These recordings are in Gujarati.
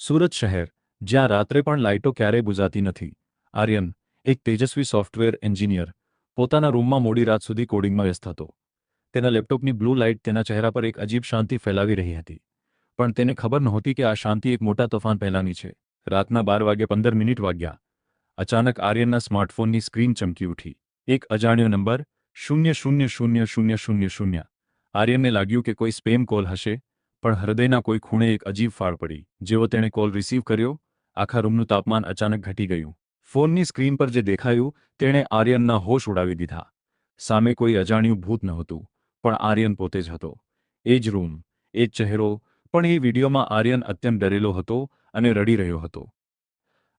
સુરત શહેર, જ્યાં રાત્રે પણ લાઇટો ક્યારેય બુઝાતી નથી. આર્યન, એક તેજસ્વી સોફ્ટવેર એન્જિનિયર, પોતાના રૂમમાં મોડી રાત સુધી કોડિંગમાં વ્યસ્ત હતો. તેના લેપટોપની બ્લુ લાઇટ તેના ચહેરા પર એક અજીબ શાંતિ ફેલાવી રહી હતી. પણ તેને ખબર નહોતી કે આ શાંતિ એક મોટા તોફાન પહેલાંની છે. રાતના 12:15 વાગ્યા. અચાનક આર્યનના સ્માર્ટફોનની સ્ક્રીન ચમકી ઉઠી. એક અજાણ્યો નંબર 000000. આર્યનને લાગ્યું કે કોઈ સ્પેમ કોલ હશે, પણ હૃદયના કોઈ ખૂણે એક અજીબ ફાળ પડી. જેવો તેણે કોલ રિસીવ કર્યો, આખા રૂમનું તાપમાન અચાનક ઘટી ગયું. ફોનની સ્ક્રીન પર જે દેખાયું તેણે આર્યનના હોશ ઉડાવી દીધા. સામે કોઈ અજાણ્યું ભૂત નહોતું, પણ આર્યન પોતે જ હતો. એ જ રૂમ, એ જ ચહેરો, પણ એ વિડીયોમાં આર્યન અત્યંત ડરેલો હતો અને રડી રહ્યો હતો.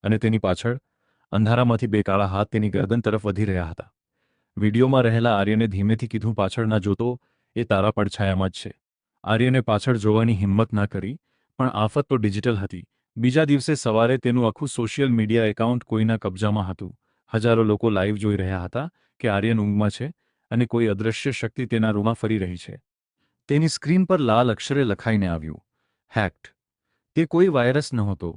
અને તેની પાછળ અંધારામાંથી બે કાળા હાથ તેની ગરદન તરફ વધી રહ્યા હતા. વિડીયોમાં રહેલા આર્યને ધીમેથી કીધું, પાછળ ના જોતો, એ તારા પડછાયામાં જ છે. આર્યને પાછળ જોવાની હિંમત ના કરી, પણ આફત તો ડિજિટલ હતી. બીજા દિવસે સવારે તેનું આખું સોશિયલ મીડિયા એકાઉન્ટ કોઈના કબજામાં હતું. હજારો લોકો લાઈવ જોઈ રહ્યા હતા કે આર્યન ઊંઘમાં છે અને કોઈ અદૃશ્ય શક્તિ તેના રૂમમાં ફરી રહી છે. તેની સ્ક્રીન પર લાલ અક્ષરે લખાઈને આવ્યું, હેક્ડ. તે કોઈ વાયરસ નહોતો,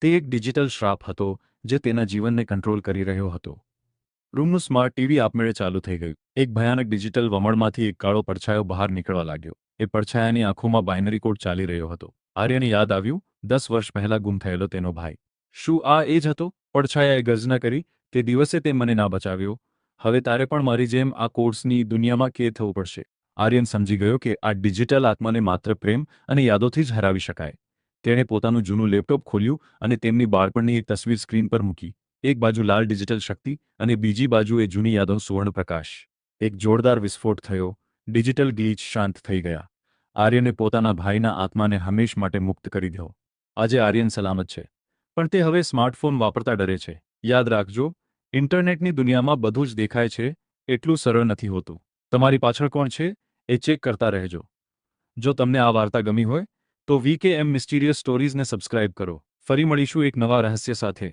તે એક ડિજિટલ શ્રાપ હતો જે તેના જીવનને કંટ્રોલ કરી રહ્યો હતો. રૂમનું સ્માર્ટ ટીવી આપમેળે ચાલુ થઈ ગયું. એક ભયાનક ડિજિટલ વમળમાંથી એક કાળો પડછાયો બહાર નીકળવા લાગ્યો. એ પડછાયાની આંખોમાં બાઇનરી કોડ ચાલી રહ્યો હતો. આર્યને યાદ આવ્યું, 10 વર્ષ પહેલા ગુમ થયેલો તેનો ભાઈ. શું આ એ જ હતો? પડછાયાએ ગર્જના કરી, તે દિવસે તે મને ના બચાવ્યો. હવે તારે પણ મારી જેમ આ કોડ્સની દુનિયામાં કેદ થવું પડશે. આર્યન સમજી ગયો કે આ ડિજિટલ આત્માને માત્ર પ્રેમ અને યાદોથી જ હરાવી શકાય. તેણે પોતાનું જૂનું લેપટોપ ખોલ્યું અને તેમની બાળપણની એક તસવીર સ્ક્રીન પર મૂકી. એક બાજુ લાલ ડિજિટલ શક્તિ અને બીજી બાજુ એ જૂની યાદોનો સુવર્ણપ્રકાશ. એક જોરદાર વિસ્ફોટ થયો. ડિજિટલ ગ્લિચ શાંત થઈ ગયા. આર્યને પોતાના ભાઈના આત્માને હંમેશ માટે મુક્ત કરી દીધો. આજે આર્યન સલામત છે, પણ તે હવે સ્માર્ટફોન વાપરતા ડરે છે. યાદ રાખજો, ઇન્ટરનેટની દુનિયામાં બધું જ દેખાય છે, એટલું સરળ નથી હોતું. તમારી પાછળ કોણ છે એ ચેક કરતા રહેજો. જો તમને આ વાર્તા ગમી હોય તો VKM મિસ્ટીરિયસ સ્ટોરીઝને સબસ્ક્રાઇબ કરો. ફરી મળીશું એક નવા રહસ્ય સાથે.